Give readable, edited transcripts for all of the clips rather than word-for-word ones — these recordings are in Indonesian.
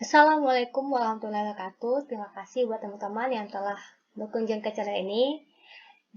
Assalamualaikum warahmatullahi wabarakatuh. Terima kasih buat teman-teman yang telah berkunjung ke channel ini.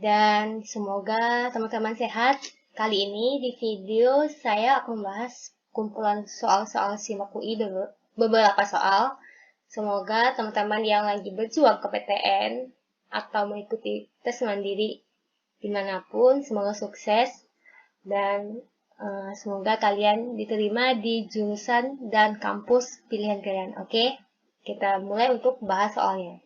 Dan semoga teman-teman sehat. Kali ini di video saya akan membahas kumpulan soal-soal SIMAK UI dulu. Beberapa soal. Semoga teman-teman yang lagi berjuang ke PTN atau mengikuti tes mandiri dimanapun, semoga sukses. Dan semoga kalian diterima di jurusan dan kampus pilihan kalian. Oke, kita mulai untuk bahas soalnya.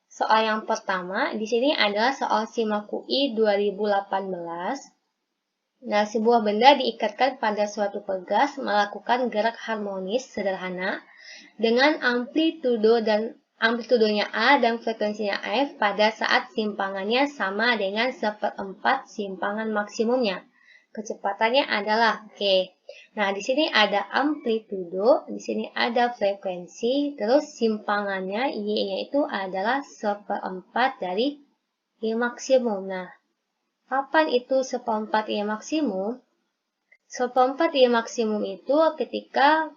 Soal yang pertama di sini adalah soal SIMAK UI 2018. Nah, sebuah benda diikatkan pada suatu pegas melakukan gerak harmonis sederhana dengan amplitudonya A dan frekuensinya F pada saat simpangannya sama dengan 1/4 simpangan maksimumnya. Kecepatannya adalah oke. Nah, di sini ada amplitudo, di sini ada frekuensi, terus simpangannya Y-nya itu adalah 1/4 dari Y maksimum. Nah, kapan itu 1/4 Y maksimum? 1/4 Y maksimum itu ketika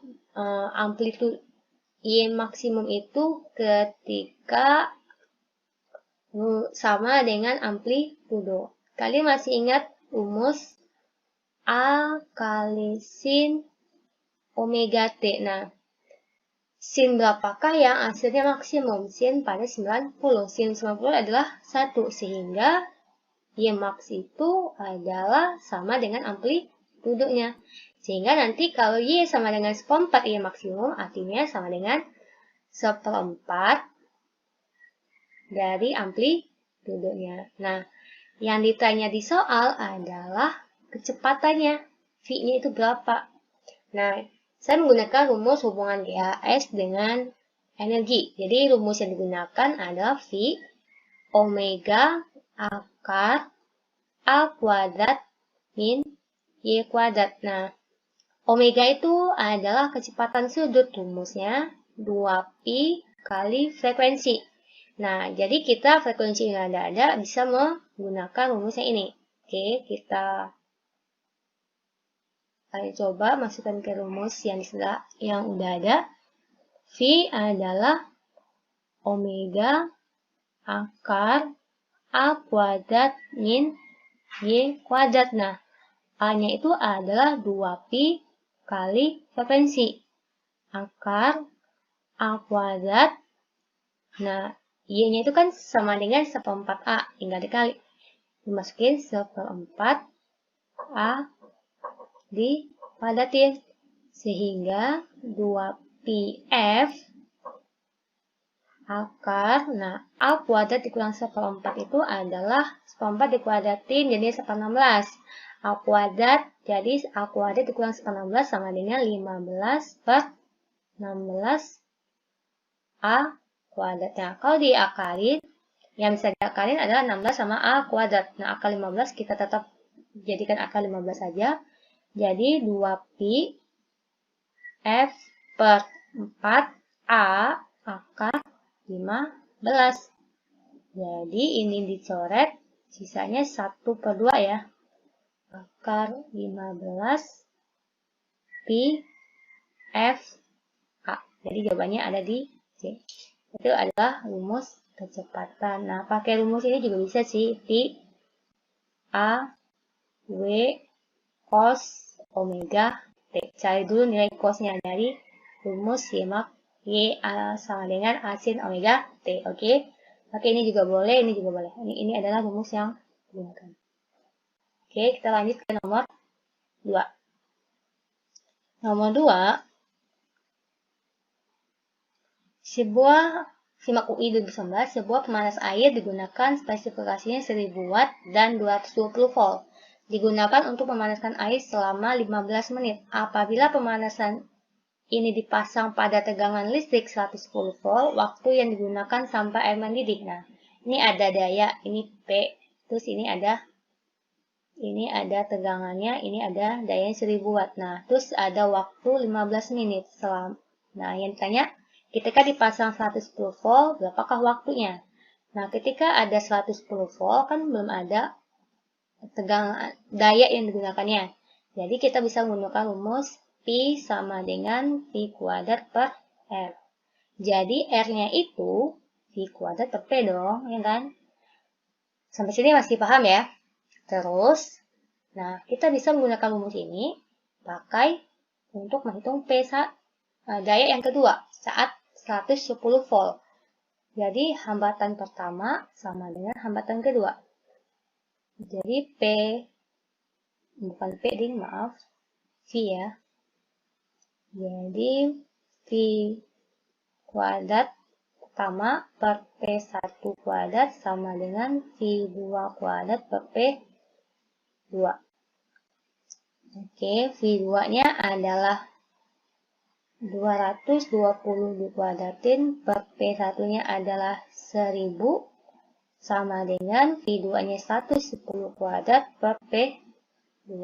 amplitudo Y maksimum itu ketika sama dengan amplitudo. Kalian masih ingat rumus A kali sin omega T. Nah, sin berapakah yang hasilnya maksimum? Sin pada 90. Sin 90 adalah 1, sehingga Y max itu adalah sama dengan amplitudonya. Sehingga nanti kalau Y sama dengan 1/4 Y maksimum, artinya sama dengan 1/4 dari amplitudonya. Nah, yang ditanya di soal adalah kecepatannya. V-nya itu berapa? Nah, saya menggunakan rumus hubungan GAS dengan energi. Jadi, rumus yang digunakan adalah V omega akar A kuadrat min Y kuadrat. Nah, omega itu adalah kecepatan sudut. Rumusnya 2pi kali frekuensi. Nah, jadi kita frekuensi yang ada bisa menggunakan rumus yang ini. Oke, kita coba masukkan ke rumus yang udah ada. V adalah omega akar A kuadrat min Y kuadrat. Nah, A-nya itu adalah 2pi kali frekuensi. Akar A kuadrat. Nah, Y-nya itu kan sama dengan 1/4 A. Tinggal dikali. Dimasukin 1/4 A dipadatin. Sehingga 2πf akar. Nah, A kuadrat dikurang 1/4 itu adalah 1/4 dikuadratin jadi 1/16. A kuadrat, jadi A kuadrat dikurang 1/16 sama dengan 15/16 A kuadrat. Nah, kalau diakalin, yang bisa diakalin adalah 16 sama A kuadrat. Nah, akar 15 kita tetap jadikan akar 15 saja. Jadi 2pi F per 4 A akar 15. Jadi ini dicoret, sisanya 1/2 ya. Akar 15 pi F A. Jadi jawabannya ada di C. Itu adalah rumus kecepatan. Nah, pakai rumus ini juga bisa sih. Pi A W cos omega T. Cari dulu nilai cosnya dari rumus SIMAK Y sama dengan A sin omega T. Oke. Pakai ini juga boleh, ini juga boleh. Ini adalah rumus yang digunakan. Oke, kita lanjut ke nomor 2. Nomor 2, sebuah SIMAK UI 2019, sebuah pemanas air digunakan spesifikasinya 1000 watt dan 220 volt. Digunakan untuk memanaskan air selama 15 menit. Apabila pemanasan ini dipasang pada tegangan listrik 110 volt, waktu yang digunakan sampai air mendidih. Nah, ini ada daya, ini P, terus ini ada tegangannya, ini ada daya 1000 watt. Nah, terus ada waktu 15 menit. Nah, yang ditanya, ketika dipasang 110 volt, berapakah waktunya? Nah, ketika ada 110 volt, kan belum ada tegangan daya yang digunakannya. Jadi, kita bisa menggunakan rumus Pi sama dengan Pi kuadrat per R. Jadi R-nya itu V kuadrat per P dong, ya kan? Sampai sini masih paham ya? Terus, nah kita bisa menggunakan rumus ini pakai untuk menghitung P daya yang kedua saat 110 volt. Jadi hambatan pertama sama dengan hambatan kedua. Jadi P, bukan P ding, maaf, V ya. Jadi V kuadrat pertama per P1 kuadrat sama dengan V2 kuadrat per P2. Oke, V2-nya adalah 220 dikuadratin per P1-nya adalah 1000 sama dengan V2-nya 110 kuadrat per P2.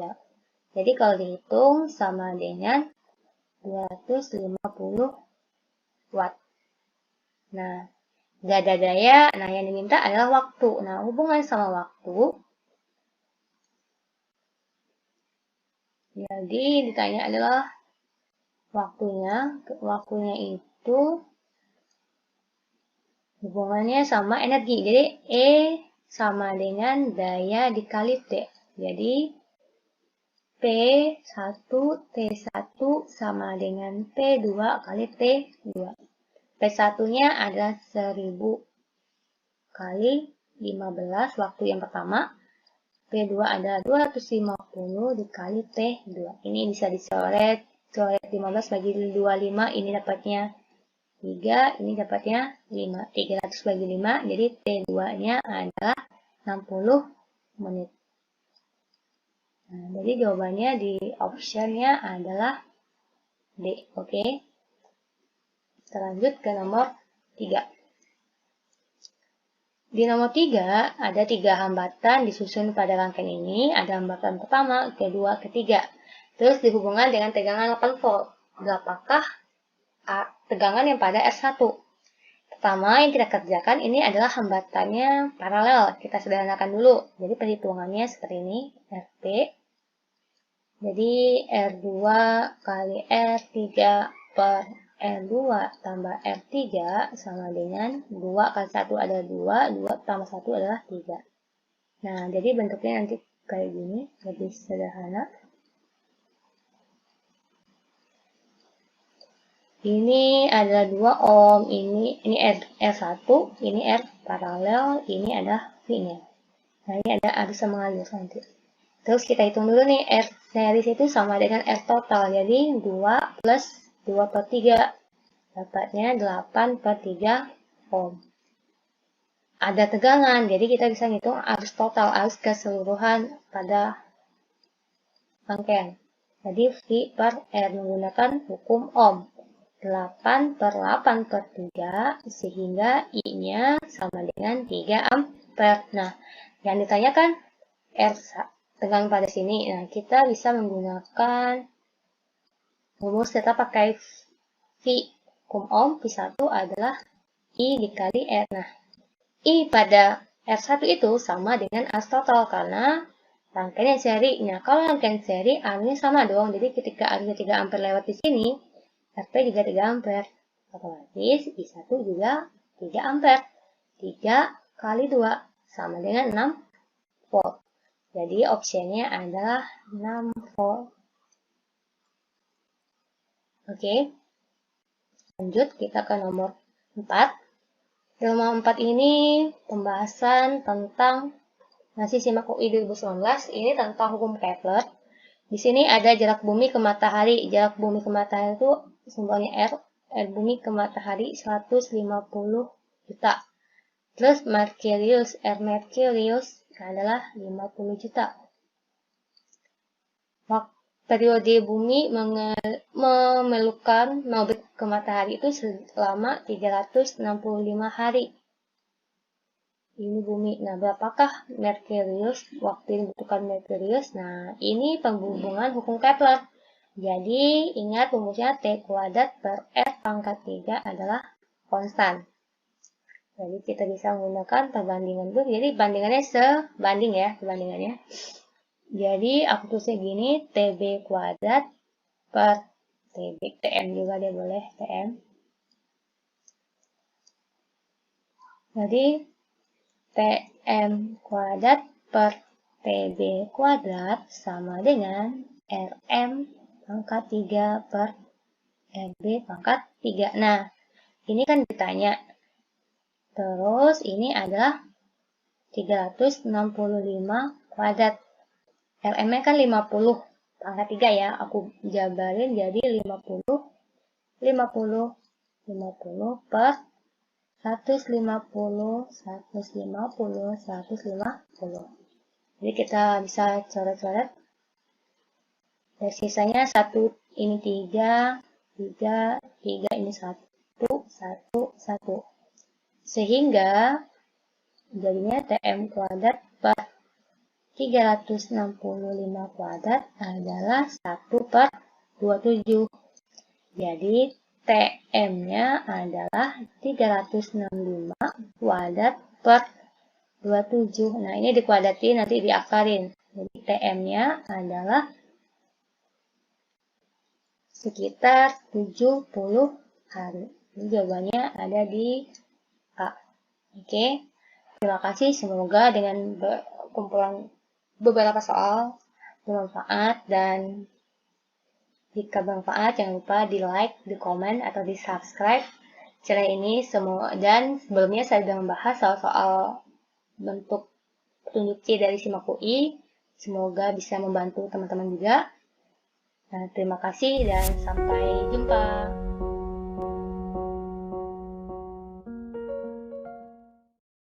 Jadi kalau dihitung sama dengan 250 watt. Nah, dada daya, nah yang diminta adalah waktu. Nah, hubungan sama waktu, jadi ditanya adalah waktunya. Waktunya itu hubungannya sama energi. Jadi E sama dengan daya dikali T. Jadi P1 T1 sama dengan P2 kali T2. P1-nya adalah 1000 kali 15 waktu yang pertama. P2 adalah 250 dikali T2. Ini bisa dicoret. Coret 15 bagi 25, ini dapatnya 3, ini dapatnya 5. 300 bagi 5, jadi T2-nya adalah 60 menit. Nah, jadi jawabannya di optionnya adalah D. Oke. Kita lanjut ke nomor 3. Di nomor 3, ada 3 hambatan disusun pada rangkaian ini. Ada hambatan pertama, kedua, ketiga. Terus dihubungkan dengan tegangan 8 volt. Berapakah tegangan yang pada R1? Pertama yang kita kerjakan ini adalah hambatannya paralel. Kita sederhanakan dulu. Jadi perhitungannya seperti ini. RP. Jadi R2 kali R3 per R2 tambah R3 sama dengan 2 kali 1 adalah 2, 2 tambah 1 adalah 3. Nah, jadi bentuknya nanti kayak gini, lebih sederhana. Ini adalah 2 ohm, ini R1, ini R paralel, ini adalah V-nya. Nah, ini ada arus mengalir nanti. Terus kita hitung dulu nih, R series itu sama dengan R total, jadi 2 plus 2 per 3, dapatnya 8 per 3 ohm. Ada tegangan, jadi kita bisa ngitung arus total, arus keseluruhan pada rangkaian. Jadi V per R menggunakan hukum ohm. 8 per 8 per 3, sehingga I-nya sama dengan 3 ampere. Nah, yang ditanyakan R tegangan pada sini. Nah, kita bisa menggunakan rumus tetap pakai V. Hukum ohm V1 adalah I dikali R. Nah, I pada R1 itu sama dengan arus total karena rangkaian seri. Nah, kalau rangkaian seri, arusnya sama dong. Jadi ketika arusnya 3 ampere lewat di sini, RP juga 3 ampere. Otomatis I1 juga 3 ampere. 3 kali 2 sama dengan 6 volt. Jadi opsinya adalah 6 volt. Oke. Lanjut kita ke nomor 4. Di nomor 4 ini pembahasan tentang masih simak UI 2019. Ini tentang hukum Kepler. Di sini ada jarak bumi ke matahari. Jarak bumi ke matahari itu simbolnya R. R bumi ke matahari 150 juta. Terus Merkurius, R Merkurius adalah 50 juta. Periode bumi memerlukan orbit ke matahari itu selama 365 hari. Ini bumi. Nah, berapakah Merkurius? Waktu yang dibutuhkan Merkurius. Nah, ini penghubungan hukum Kepler. Jadi, ingat rumusnya T kuadrat per F pangkat 3 adalah konstan. Jadi, kita bisa menggunakan perbandingan dulu. Jadi, bandingannya sebanding ya, perbandingannya. Jadi, aku tulisnya gini, TB kuadrat per TB. TM juga dia boleh, TM. Jadi TM kuadrat per TB kuadrat sama dengan RM pangkat 3 per RB pangkat 3. Nah, ini kan ditanya. Terus ini adalah 365 kuadrat. RM-nya kan 50 pangkat 3 ya. Aku jabarin jadi 50, 50, 50 per 150, 150, 150. Jadi kita bisa coret-coret. Dan sisanya 1 ini 3, 3, 3 ini 1, 1, 1. Sehingga jadinya TM kuadrat per 365 kuadrat adalah 1 per 27. Jadi TM-nya adalah 365 kuadrat per 27. Nah, ini dikuadratin, nanti diakalin. Jadi TM-nya adalah sekitar 70 hari. Ini jawabannya ada di A. Oke. Terima kasih. Semoga dengan kumpulan beberapa soal bermanfaat, dan jika bermanfaat jangan lupa di like, di komen, atau di subscribe channel ini. Dan sebelumnya saya sudah membahas soal-soal bentuk petunjuk C dari SIMAK UI. Semoga bisa membantu teman-teman juga. Nah, terima kasih dan sampai jumpa.